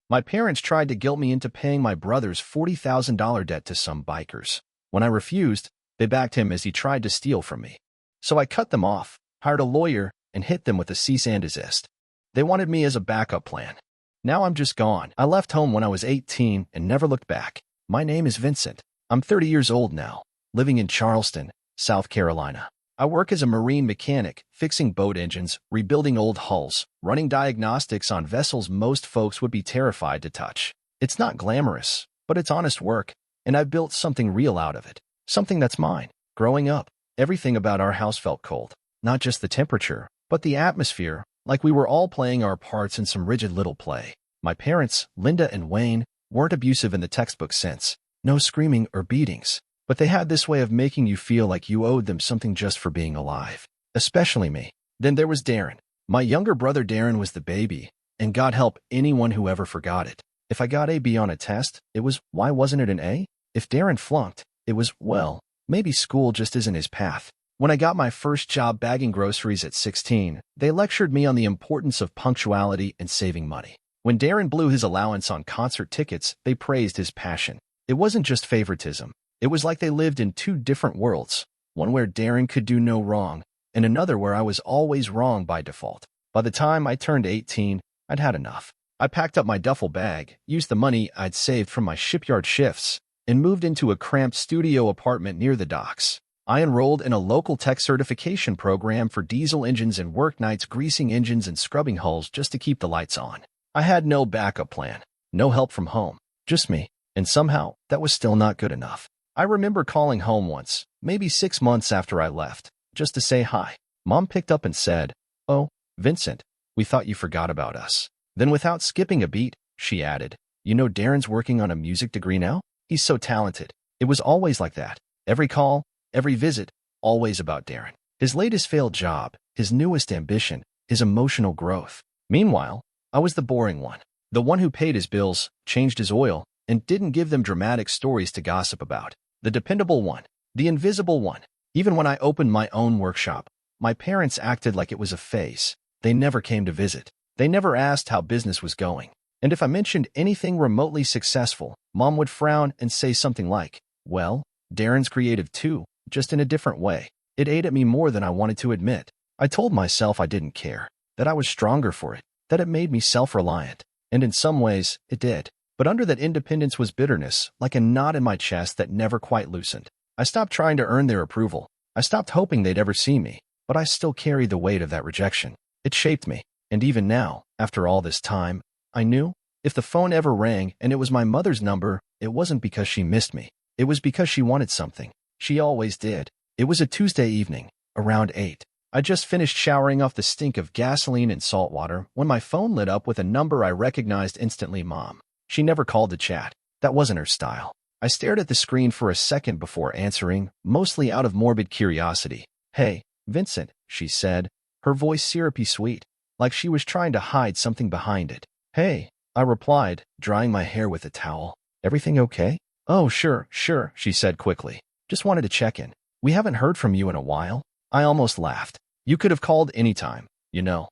My parents tried to guilt me into paying my brother's $40,000 debt to some bikers. When I refused, they backed him as he tried to steal from me. So I cut them off, hired a lawyer, and hit them with a cease-and-desist. They wanted me as a backup plan. Now I'm just gone. I left home when I was 18 and never looked back. My name is Vincent. I'm 30 years old now, living in Charleston, South Carolina. I work as a marine mechanic, fixing boat engines, rebuilding old hulls, running diagnostics on vessels most folks would be terrified to touch. It's not glamorous, but it's honest work, and I've built something real out of it. Something that's mine. Growing up, everything about our house felt cold. Not just the temperature, but the atmosphere, like we were all playing our parts in some rigid little play. My parents, Linda and Wayne, weren't abusive in the textbook sense. No screaming or beatings. But they had this way of making you feel like you owed them something just for being alive. Especially me. Then there was Darren. My younger brother Darren was the baby, and God help anyone who ever forgot it. If I got a B on a test, it was, why wasn't it an A? If Darren flunked, it was, well, maybe school just isn't his path. When I got my first job bagging groceries at 16, they lectured me on the importance of punctuality and saving money. When Darren blew his allowance on concert tickets, they praised his passion. It wasn't just favoritism. It was like they lived in two different worlds, one where Darren could do no wrong, and another where I was always wrong by default. By the time I turned 18, I'd had enough. I packed up my duffel bag, used the money I'd saved from my shipyard shifts, and moved into a cramped studio apartment near the docks. I enrolled in a local tech certification program for diesel engines and worked nights greasing engines and scrubbing hulls just to keep the lights on. I had no backup plan, no help from home, just me, and somehow that was still not good enough. I remember calling home once, maybe 6 months after I left, just to say hi. Mom picked up and said, "Oh, Vincent, we thought you forgot about us." Then without skipping a beat, she added, "You know Darren's working on a music degree now? He's so talented." It was always like that. Every call, every visit, always about Darren. His latest failed job, his newest ambition, his emotional growth. Meanwhile, I was the boring one. The one who paid his bills, changed his oil, and didn't give them dramatic stories to gossip about. The dependable one. The invisible one. Even when I opened my own workshop, my parents acted like it was a phase. They never came to visit. They never asked how business was going. And if I mentioned anything remotely successful, Mom would frown and say something like, "Well, Darren's creative too, just in a different way." It ate at me more than I wanted to admit. I told myself I didn't care, that I was stronger for it, that it made me self-reliant. And in some ways, it did. But under that independence was bitterness, like a knot in my chest that never quite loosened. I stopped trying to earn their approval. I stopped hoping they'd ever see me, but I still carried the weight of that rejection. It shaped me. And even now, after all this time, I knew if the phone ever rang and it was my mother's number, it wasn't because she missed me. It was because she wanted something. She always did. It was a Tuesday evening, around 8. I just finished showering off the stink of gasoline and salt water when my phone lit up with a number I recognized instantly. Mom. She never called to chat. That wasn't her style. I stared at the screen for a second before answering, mostly out of morbid curiosity. "Hey, Vincent," she said, her voice syrupy sweet, like she was trying to hide something behind it. "Hey," I replied, drying my hair with a towel. "Everything okay?" "Oh, sure, she said quickly. "Just wanted to check in. We haven't heard from you in a while." I almost laughed. "You could have called any time, you know."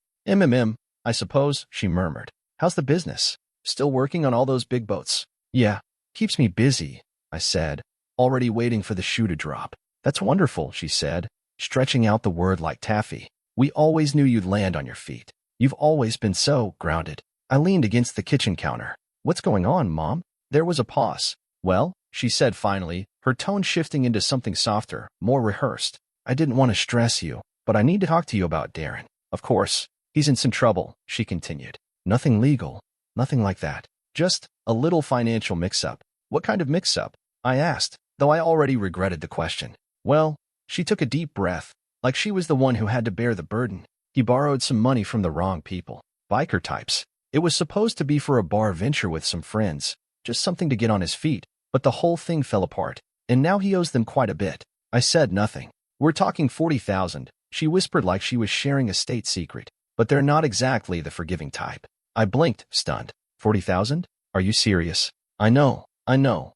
I suppose," she murmured. "How's the business? Still working on all those big boats?" "Yeah, keeps me busy," I said, already waiting for the shoe to drop. "That's wonderful," she said, stretching out the word like taffy. "We always knew you'd land on your feet. You've always been so grounded." I leaned against the kitchen counter. "What's going on, Mom?" There was a pause. "Well," she said finally, her tone shifting into something softer, more rehearsed. "I didn't want to stress you, but I need to talk to you about Darren. Of course, he's in some trouble," she continued. "Nothing legal. Nothing like that. Just a little financial mix-up." "What kind of mix-up?" I asked, though I already regretted the question. "Well," she took a deep breath, like she was the one who had to bear the burden. "He borrowed some money from the wrong people. Biker types. It was supposed to be for a bar venture with some friends, just something to get on his feet, but the whole thing fell apart, and now he owes them quite a bit." I said nothing. "We're talking 40,000, she whispered like she was sharing a state secret. "But they're not exactly the forgiving type." I blinked, stunned. 40,000? Are you serious? I know,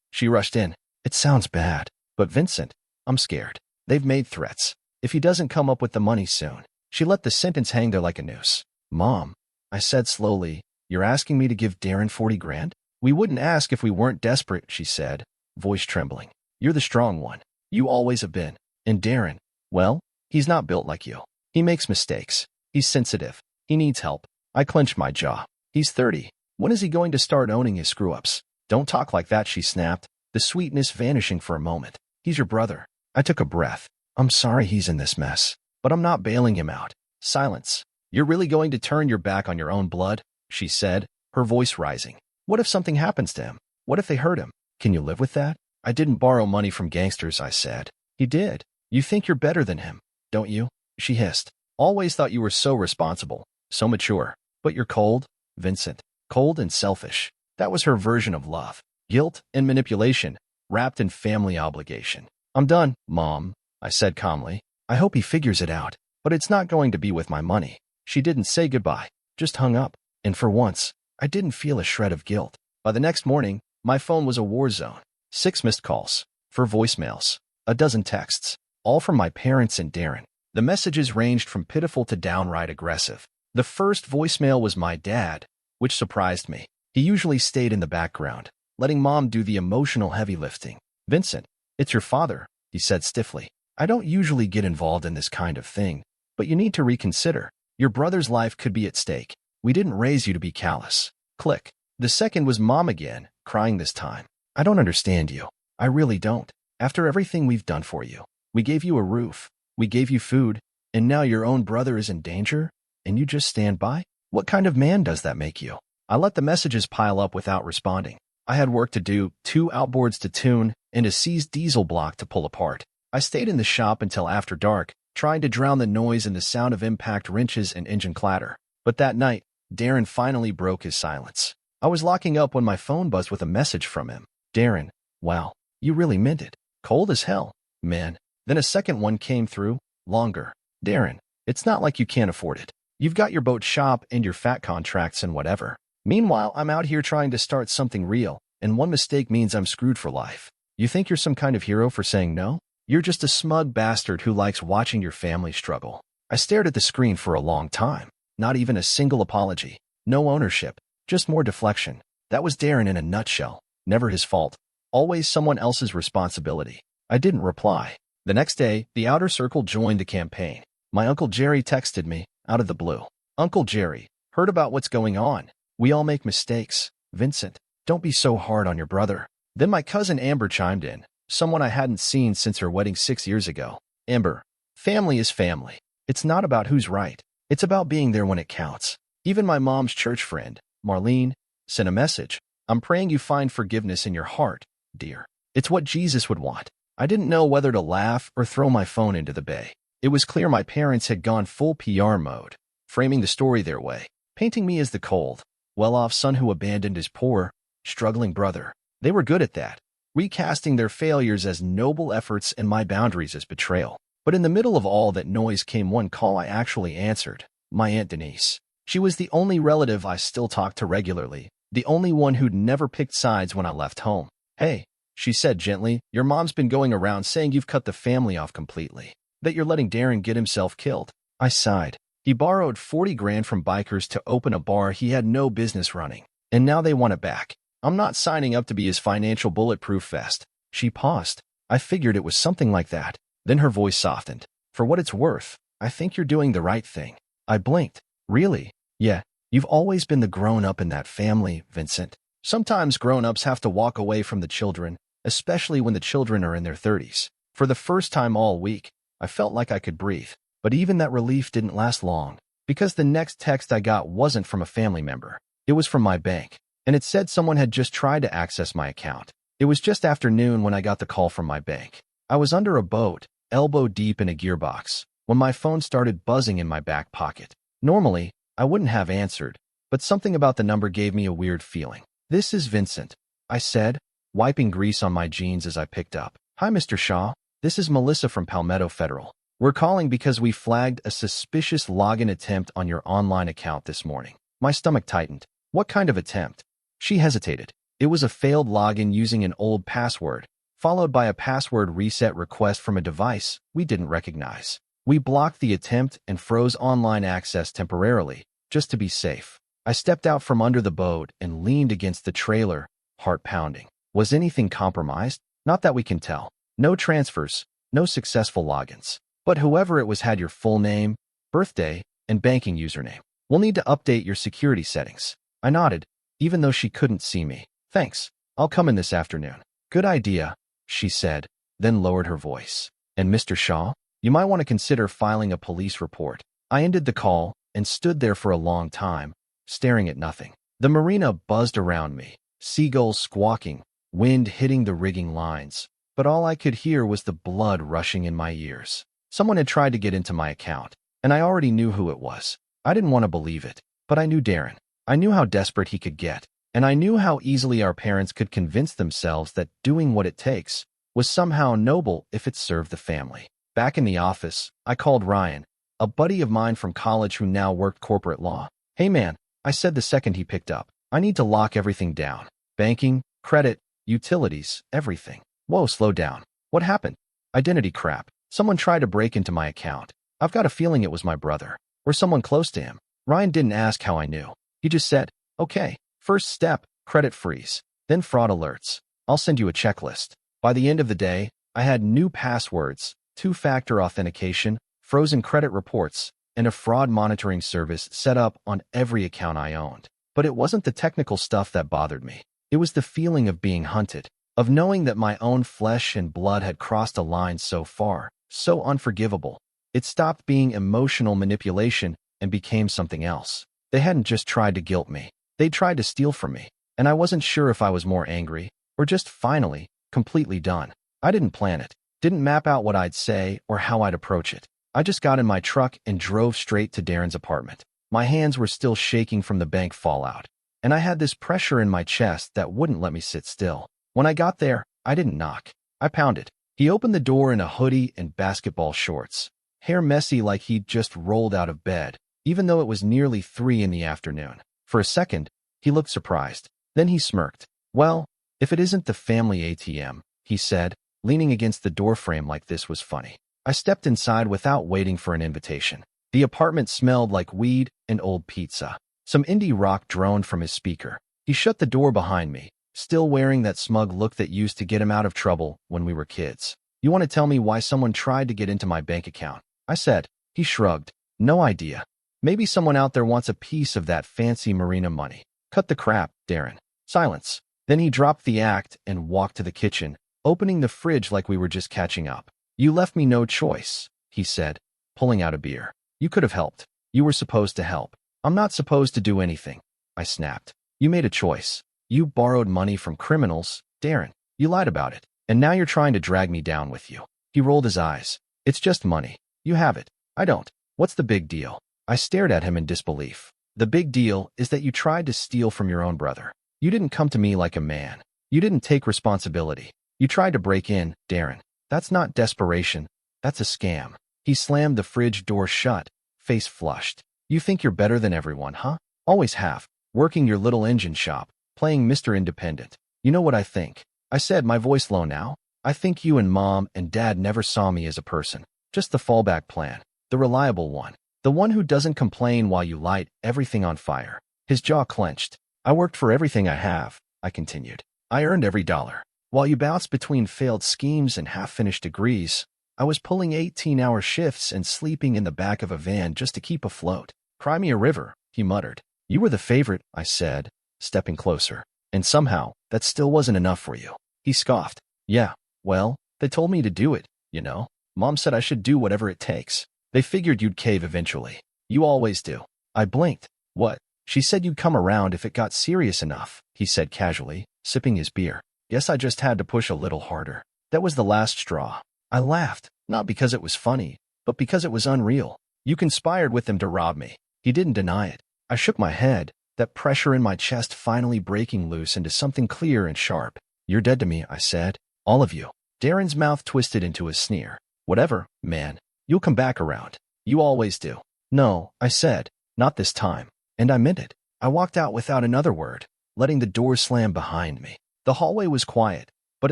she rushed in. "It sounds bad, but Vincent, I'm scared. They've made threats. If he doesn't come up with the money soon." She let the sentence hang there like a noose. "Mom," I said slowly, You're asking me to give Darren 40 grand? We wouldn't ask if we weren't desperate, she said, voice trembling. You're the strong one. You always have been. And Darren, well, he's not built like you. He makes mistakes. He's sensitive. He needs help. I clenched my jaw. He's 30. When is he going to start owning his screw-ups? Don't talk like that, she snapped, the sweetness vanishing for a moment. He's your brother. I took a breath. I'm sorry he's in this mess, but I'm not bailing him out. Silence. You're really going to turn your back on your own blood? She said, her voice rising. What if something happens to him? What if they hurt him? Can you live with that? I didn't borrow money from gangsters, I said. He did. You think you're better than him, don't you? She hissed. Always thought you were so responsible, so mature. But you're cold, Vincent. Cold and selfish. That was her version of love. Guilt and manipulation, wrapped in family obligation. I'm done, Mom, I said calmly. I hope he figures it out. But it's not going to be with my money. She didn't say goodbye, just hung up. And for once, I didn't feel a shred of guilt. By the next morning, my phone was a war zone. 6 missed calls, 4 voicemails, a dozen texts, all from my parents and Darren. The messages ranged from pitiful to downright aggressive. The first voicemail was my dad, which surprised me. He usually stayed in the background, letting Mom do the emotional heavy lifting. Vincent, it's your father, he said stiffly. I don't usually get involved in this kind of thing, but you need to reconsider. Your brother's life could be at stake. We didn't raise you to be callous. Click. The second was Mom again, crying this time. I don't understand you. I really don't. After everything we've done for you, we gave you a roof, we gave you food, and now your own brother is in danger, and you just stand by? What kind of man does that make you? I let the messages pile up without responding. I had work to do, 2 outboards to tune, and a seized diesel block to pull apart. I stayed in the shop until after dark, trying to drown the noise and the sound of impact wrenches and engine clatter. But that night, Darren finally broke his silence. I was locking up when my phone buzzed with a message from him. Darren, wow, you really meant it. Cold as hell, man. Then a second one came through, longer. Darren, it's not like you can't afford it. You've got your boat shop and your fat contracts and whatever. Meanwhile, I'm out here trying to start something real, and one mistake means I'm screwed for life. You think you're some kind of hero for saying no? You're just a smug bastard who likes watching your family struggle. I stared at the screen for a long time. Not even a single apology. No ownership. Just more deflection. That was Darren in a nutshell. Never his fault. Always someone else's responsibility. I didn't reply. The next day, the outer circle joined the campaign. My Uncle Jerry texted me, out of the blue. Uncle Jerry, heard about what's going on. We all make mistakes. Vincent, don't be so hard on your brother. Then my cousin Amber chimed in, someone I hadn't seen since her wedding 6 years ago. Amber, family is family. It's not about who's right. It's about being there when it counts. Even my mom's church friend, Marlene, sent a message. I'm praying you find forgiveness in your heart, dear. It's what Jesus would want. I didn't know whether to laugh or throw my phone into the bay. It was clear my parents had gone full PR mode, framing the story their way, painting me as the cold, well-off son who abandoned his poor, struggling brother. They were good at that, recasting their failures as noble efforts and my boundaries as betrayal. But in the middle of all that noise came one call I actually answered, my Aunt Denise. She was the only relative I still talked to regularly, the only one who'd never picked sides when I left home. Hey, she said gently, your mom's been going around saying you've cut the family off completely, that you're letting Darren get himself killed. I sighed. He borrowed 40 grand from bikers to open a bar he had no business running, and now they want it back. I'm not signing up to be his financial bulletproof vest. She paused. I figured it was something like that. Then her voice softened. For what it's worth, I think you're doing the right thing. I blinked. Really? Yeah, you've always been the grown-up in that family, Vincent. Sometimes grown-ups have to walk away from the children, especially when the children are in their 30s. For the first time all week, I felt like I could breathe. But even that relief didn't last long, because the next text I got wasn't from a family member. It was from my bank, and it said someone had just tried to access my account. It was just after noon when I got the call from my bank. I was under a boat, elbow deep in a gearbox, when my phone started buzzing in my back pocket. Normally, I wouldn't have answered, but something about the number gave me a weird feeling. This is Vincent, I said, wiping grease on my jeans as I picked up. Hi, Mr. Shaw. This is Melissa from Palmetto Federal. We're calling because we flagged a suspicious login attempt on your online account this morning. My stomach tightened. What kind of attempt? She hesitated. It was a failed login using an old password, followed by a password reset request from a device we didn't recognize. We blocked the attempt and froze online access temporarily, just to be safe. I stepped out from under the boat and leaned against the trailer, heart pounding. Was anything compromised? Not that we can tell. No transfers, no successful logins. But whoever it was had your full name, birthday, and banking username. We'll need to update your security settings. I nodded, even though she couldn't see me. Thanks. I'll come in this afternoon. Good idea, she said, then lowered her voice. And Mr. Shaw, you might want to consider filing a police report. I ended the call and stood there for a long time, staring at nothing. The marina buzzed around me, seagulls squawking, wind hitting the rigging lines, but all I could hear was the blood rushing in my ears. Someone had tried to get into my account, and I already knew who it was. I didn't want to believe it, but I knew Darren. I knew how desperate he could get, and I knew how easily our parents could convince themselves that doing what it takes was somehow noble if it served the family. Back in the office, I called Ryan, a buddy of mine from college who now worked corporate law. Hey man, I said the second he picked up. I need to lock everything down. Banking, credit, utilities, everything. Whoa, slow down. What happened? Identity crap. Someone tried to break into my account. I've got a feeling it was my brother, or someone close to him. Ryan didn't ask how I knew. He just said, okay, first step, credit freeze, then fraud alerts. I'll send you a checklist. By the end of the day, I had new passwords, two-factor authentication, frozen credit reports, and a fraud monitoring service set up on every account I owned. But it wasn't the technical stuff that bothered me. It was the feeling of being hunted, of knowing that my own flesh and blood had crossed a line so far, so unforgivable. It stopped being emotional manipulation and became something else. They hadn't just tried to guilt me. They'd tried to steal from me, and I wasn't sure if I was more angry or just finally, completely done. I didn't plan it, didn't map out what I'd say or how I'd approach it. I just got in my truck and drove straight to Darren's apartment. My hands were still shaking from the bank fallout, and I had this pressure in my chest that wouldn't let me sit still. When I got there, I didn't knock. I pounded. He opened the door in a hoodie and basketball shorts, hair messy like he'd just rolled out of bed, even though it was nearly 3 in the afternoon. For a second, he looked surprised. Then he smirked. Well, if it isn't the family ATM, he said, leaning against the doorframe like this was funny. I stepped inside without waiting for an invitation. The apartment smelled like weed and old pizza. Some indie rock droned from his speaker. He shut the door behind me, still wearing that smug look that used to get him out of trouble when we were kids. You want to tell me why someone tried to get into my bank account? I said. He shrugged. No idea. Maybe someone out there wants a piece of that fancy marina money. Cut the crap, Darren. Silence. Then he dropped the act and walked to the kitchen, opening the fridge like we were just catching up. You left me no choice, he said, pulling out a beer. You could have helped. You were supposed to help. I'm not supposed to do anything, I snapped. You made a choice. You borrowed money from criminals, Darren. You lied about it, and now you're trying to drag me down with you. He rolled his eyes. It's just money. You have it. I don't. What's the big deal? I stared at him in disbelief. The big deal is that you tried to steal from your own brother. You didn't come to me like a man. You didn't take responsibility. You tried to break in, Darren. That's not desperation. That's a scam. He slammed the fridge door shut, face flushed. You think you're better than everyone, huh? Always have. Working your little engine shop, playing Mr. Independent. You know what I think? I said, my voice low now. I think you and Mom and Dad never saw me as a person. Just the fallback plan. The reliable one. The one who doesn't complain while you light everything on fire. His jaw clenched. I worked for everything I have, I continued. I earned every dollar. While you bounced between failed schemes and half-finished degrees, I was pulling 18-hour shifts and sleeping in the back of a van just to keep afloat. Cry me a river, he muttered. You were the favorite, I said, stepping closer. And somehow, that still wasn't enough for you. He scoffed. Yeah, well, they told me to do it, you know. Mom said I should do whatever it takes. They figured you'd cave eventually. You always do. I blinked. What? She said you'd come around if it got serious enough, he said casually, sipping his beer. Guess I just had to push a little harder. That was the last straw. I laughed, not because it was funny, but because it was unreal. You conspired with them to rob me. He didn't deny it. I shook my head, that pressure in my chest finally breaking loose into something clear and sharp. You're dead to me, I said. All of you. Darren's mouth twisted into a sneer. Whatever, man. You'll come back around. You always do. No, I said. Not this time. And I meant it. I walked out without another word, letting the door slam behind me. The hallway was quiet, but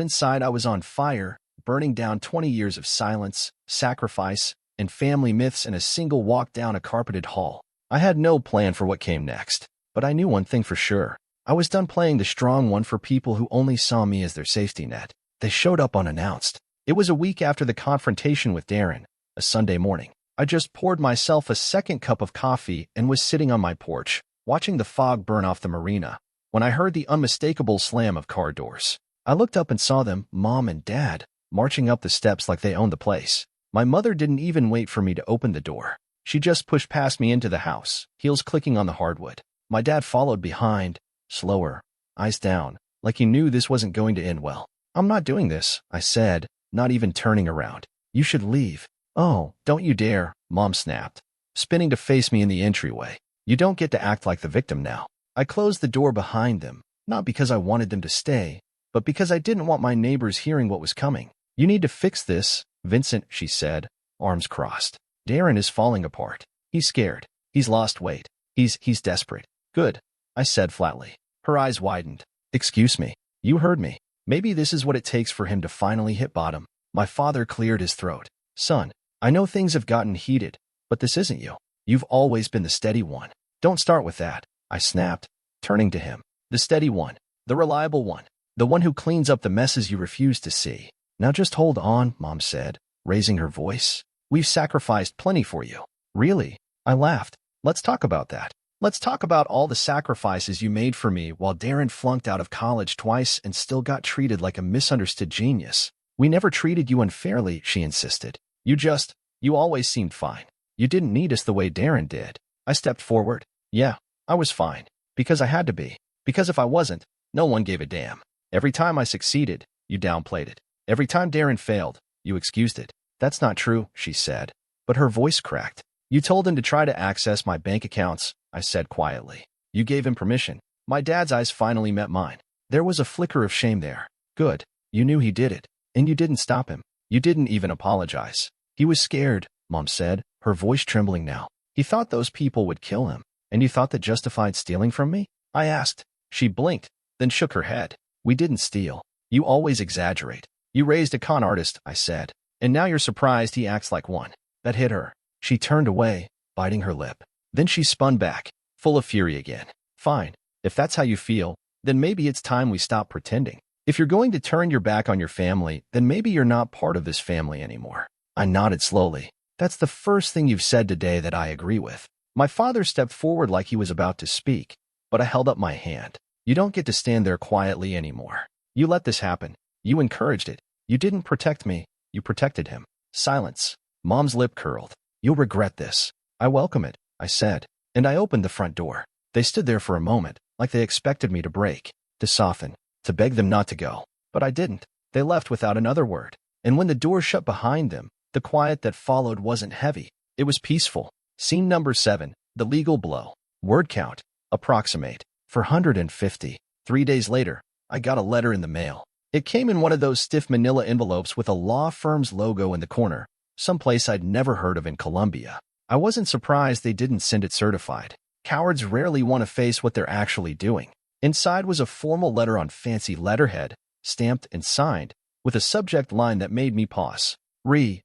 inside I was on fire, burning down 20 years of silence, sacrifice, and family myths in a single walk down a carpeted hall. I had no plan for what came next. But I knew one thing for sure. I was done playing the strong one for people who only saw me as their safety net. They showed up unannounced. It was a week after the confrontation with Darren, a Sunday morning. I just poured myself a second cup of coffee and was sitting on my porch, watching the fog burn off the marina, when I heard the unmistakable slam of car doors. I looked up and saw them, Mom and Dad, marching up the steps like they owned the place. My mother didn't even wait for me to open the door. She just pushed past me into the house, heels clicking on the hardwood. My dad followed behind, slower, eyes down, like he knew this wasn't going to end well. I'm not doing this, I said, not even turning around. You should leave. Oh, don't you dare, Mom snapped, spinning to face me in the entryway. You don't get to act like the victim now. I closed the door behind them, not because I wanted them to stay, but because I didn't want my neighbors hearing what was coming. You need to fix this, Vincent, she said, arms crossed. Darren is falling apart. He's scared. He's lost weight. He's desperate. Good, I said flatly. Her eyes widened. Excuse me. You heard me. Maybe this is what it takes for him to finally hit bottom. My father cleared his throat. Son, I know things have gotten heated, but this isn't you. You've always been the steady one. Don't start with that, I snapped, turning to him. The steady one. The reliable one. The one who cleans up the messes you refuse to see. Now just hold on, Mom said, raising her voice. We've sacrificed plenty for you. Really? I laughed. Let's talk about that. Let's talk about all the sacrifices you made for me while Darren flunked out of college twice and still got treated like a misunderstood genius. We never treated you unfairly, she insisted. You always seemed fine. You didn't need us the way Darren did. I stepped forward. Yeah, I was fine. Because I had to be. Because if I wasn't, no one gave a damn. Every time I succeeded, you downplayed it. Every time Darren failed, you excused it. That's not true, she said. But her voice cracked. You told him to try to access my bank accounts, I said quietly. You gave him permission. My dad's eyes finally met mine. There was a flicker of shame there. Good. You knew he did it. And you didn't stop him. You didn't even apologize. He was scared, Mom said, her voice trembling now. He thought those people would kill him. And you thought that justified stealing from me? I asked. She blinked, then shook her head. We didn't steal. You always exaggerate. You raised a con artist, I said. And now you're surprised he acts like one. That hit her. She turned away, biting her lip. Then she spun back, full of fury again. Fine. If that's how you feel, then maybe it's time we stop pretending. If you're going to turn your back on your family, then maybe you're not part of this family anymore. I nodded slowly. That's the first thing you've said today that I agree with. My father stepped forward like he was about to speak, but I held up my hand. You don't get to stand there quietly anymore. You let this happen. You encouraged it. You didn't protect me. You protected him. Silence. Mom's lip curled. You'll regret this. I welcome it, I said, and I opened the front door. They stood there for a moment, like they expected me to break, to soften, to beg them not to go. But I didn't. They left without another word. And when the door shut behind them, the quiet that followed wasn't heavy. It was peaceful. Scene number 7, the legal blow. Word count, approximate, 450. 3 days later, I got a letter in the mail. It came in one of those stiff manila envelopes with a law firm's logo in the corner, someplace I'd never heard of in Colombia. I wasn't surprised they didn't send it certified. Cowards rarely want to face what they're actually doing. Inside was a formal letter on fancy letterhead, stamped and signed, with a subject line that made me pause.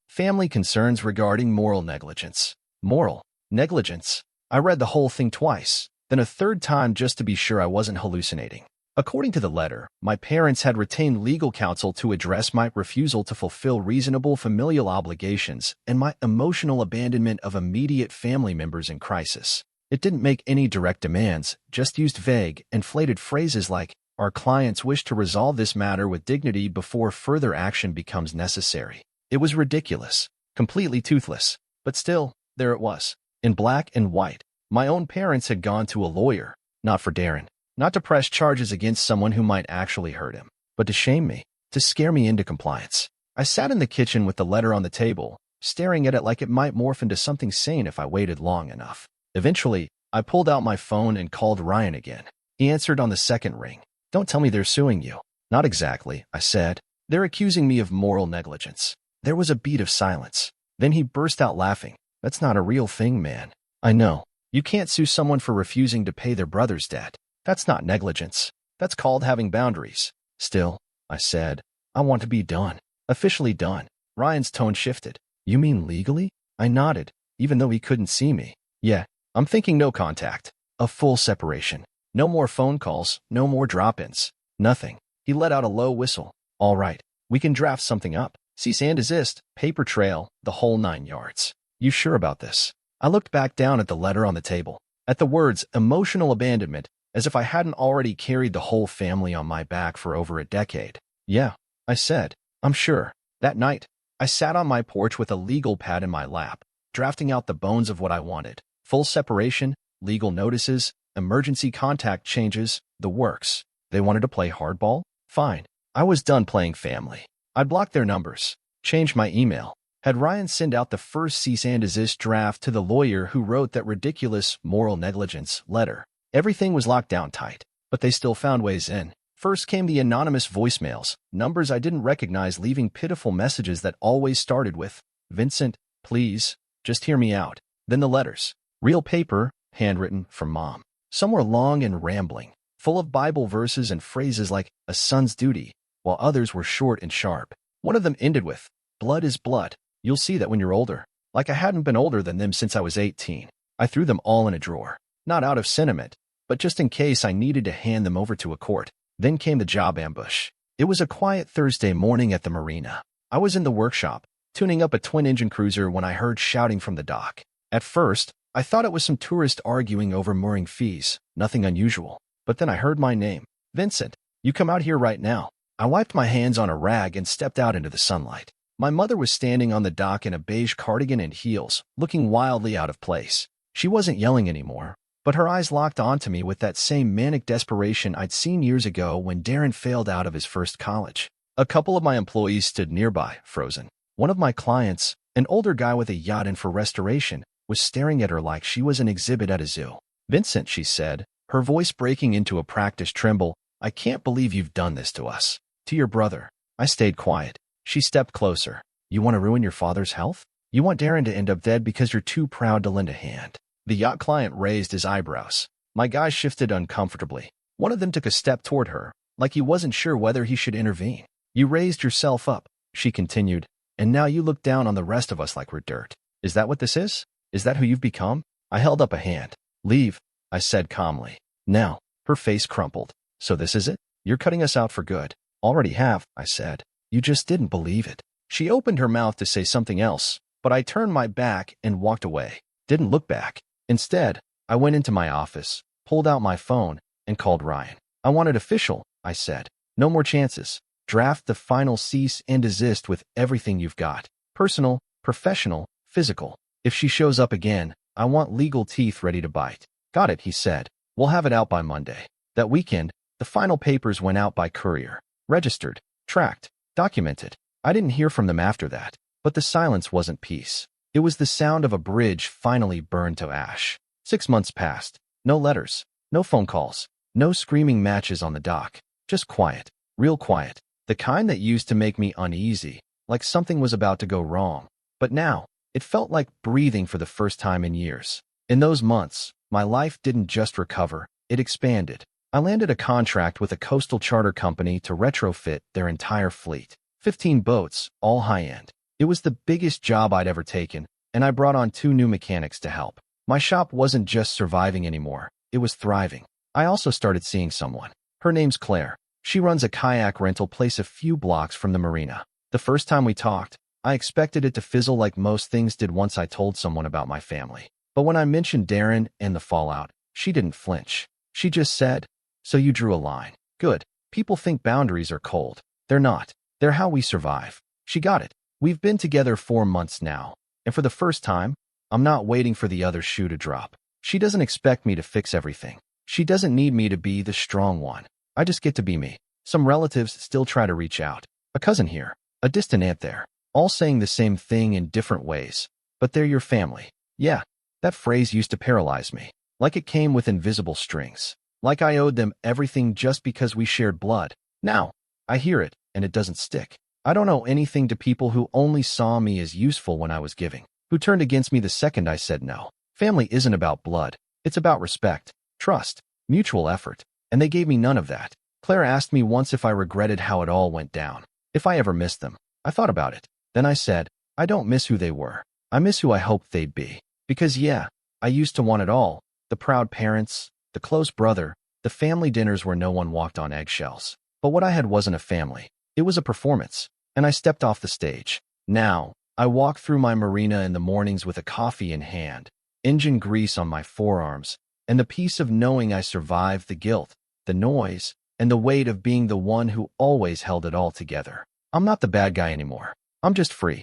Family concerns regarding moral negligence. Moral negligence. I read the whole thing twice, then a third time just to be sure I wasn't hallucinating. According to the letter, my parents had retained legal counsel to address my refusal to fulfill reasonable familial obligations and my emotional abandonment of immediate family members in crisis. It didn't make any direct demands, just used vague, inflated phrases like, our clients wish to resolve this matter with dignity before further action becomes necessary. It was ridiculous, completely toothless, but still, there it was, in black and white. My own parents had gone to a lawyer, not for Darren. Not to press charges against someone who might actually hurt him, but to shame me, to scare me into compliance. I sat in the kitchen with the letter on the table, staring at it like it might morph into something sane if I waited long enough. Eventually, I pulled out my phone and called Ryan again. He answered on the second ring. Don't tell me they're suing you. Not exactly, I said. They're accusing me of moral negligence. There was a beat of silence. Then he burst out laughing. That's not a real thing, man. I know. You can't sue someone for refusing to pay their brother's debt. That's not negligence. That's called having boundaries. Still, I said, I want to be done. Officially done. Ryan's tone shifted. You mean legally? I nodded, even though he couldn't see me. Yeah, I'm thinking no contact. A full separation. No more phone calls, no more drop-ins. Nothing. He let out a low whistle. All right, we can draft something up. Cease and desist, paper trail, the whole 9 yards. You sure about this? I looked back down at the letter on the table, at the words emotional abandonment, as if I hadn't already carried the whole family on my back for over a decade. Yeah, I said, I'm sure. That night, I sat on my porch with a legal pad in my lap, drafting out the bones of what I wanted. Full separation, legal notices, emergency contact changes, the works. They wanted to play hardball? Fine. I was done playing family. I blocked their numbers, changed my email, had Ryan send out the first cease-and-desist draft to the lawyer who wrote that ridiculous moral negligence letter. Everything was locked down tight, but they still found ways in. First came the anonymous voicemails, numbers I didn't recognize leaving pitiful messages that always started with, "Vincent, please, just hear me out." Then the letters. Real paper, handwritten from Mom. Some were long and rambling, full of Bible verses and phrases like a son's duty, while others were short and sharp. One of them ended with, "Blood is blood. You'll see that when you're older." Like I hadn't been older than them since I was 18. I threw them all in a drawer, not out of sentiment, but just in case I needed to hand them over to a court. Then came the job ambush. It was a quiet Thursday morning at the marina. I was in the workshop, tuning up a twin-engine cruiser when I heard shouting from the dock. At first, I thought it was some tourist arguing over mooring fees, nothing unusual. But then I heard my name. "Vincent, you come out here right now." I wiped my hands on a rag and stepped out into the sunlight. My mother was standing on the dock in a beige cardigan and heels, looking wildly out of place. She wasn't yelling anymore, but her eyes locked onto me with that same manic desperation I'd seen years ago when Darren failed out of his first college. A couple of my employees stood nearby, frozen. One of my clients, an older guy with a yacht in for restoration, was staring at her like she was an exhibit at a zoo. "Vincent," she said, her voice breaking into a practiced tremble, "I can't believe you've done this to us. To your brother." I stayed quiet. She stepped closer. "You want to ruin your father's health? You want Darren to end up dead because you're too proud to lend a hand?" The yacht client raised his eyebrows. My guys shifted uncomfortably. One of them took a step toward her, like he wasn't sure whether he should intervene. "You raised yourself up," she continued, "and now you look down on the rest of us like we're dirt. Is that what this is? Is that who you've become?" I held up a hand. "Leave," I said calmly. "Now." Her face crumpled. "So this is it? You're cutting us out for good." "Already have," I said. "You just didn't believe it." She opened her mouth to say something else, but I turned my back and walked away. Didn't look back. Instead, I went into my office, pulled out my phone, and called Ryan. "I want it official," I said. "No more chances. Draft the final cease and desist with everything you've got. Personal, professional, physical. If she shows up again, I want legal teeth ready to bite." "Got it," he said. "We'll have it out by Monday." That weekend, the final papers went out by courier. Registered, tracked, documented. I didn't hear from them after that, but the silence wasn't peace. It was the sound of a bridge finally burned to ash. 6 months passed. No letters, no phone calls, no screaming matches on the dock. Just quiet, real quiet. The kind that used to make me uneasy, like something was about to go wrong. But now, it felt like breathing for the first time in years. In those months, my life didn't just recover, it expanded. I landed a contract with a coastal charter company to retrofit their entire fleet. 15 boats, all high-end. It was the biggest job I'd ever taken, and I brought on 2 new mechanics to help. My shop wasn't just surviving anymore, it was thriving. I also started seeing someone. Her name's Claire. She runs a kayak rental place a few blocks from the marina. The first time we talked, I expected it to fizzle like most things did once I told someone about my family. But when I mentioned Darren and the fallout, she didn't flinch. She just said, "So you drew a line. Good. People think boundaries are cold. They're not. They're how we survive." She got it. We've been together 4 months now, and for the first time, I'm not waiting for the other shoe to drop. She doesn't expect me to fix everything. She doesn't need me to be the strong one. I just get to be me. Some relatives still try to reach out. A cousin here, a distant aunt there, all saying the same thing in different ways. But they're your family. Yeah, that phrase used to paralyze me, like it came with invisible strings. Like I owed them everything just because we shared blood. Now, I hear it, and it doesn't stick. I don't owe anything to people who only saw me as useful when I was giving, who turned against me the second I said no. Family isn't about blood. It's about respect, trust, mutual effort, and they gave me none of that. Claire asked me once if I regretted how it all went down, if I ever missed them. I thought about it. Then I said, I don't miss who they were. I miss who I hoped they'd be. Because yeah, I used to want it all, The proud parents, the close brother, the family dinners where no one walked on eggshells. But what I had wasn't a family. It was a performance, and I stepped off the stage. Now, I walk through my marina in the mornings with a coffee in hand, engine grease on my forearms, and the peace of knowing I survived the guilt, the noise, and the weight of being the one who always held it all together. I'm not the bad guy anymore. I'm just free.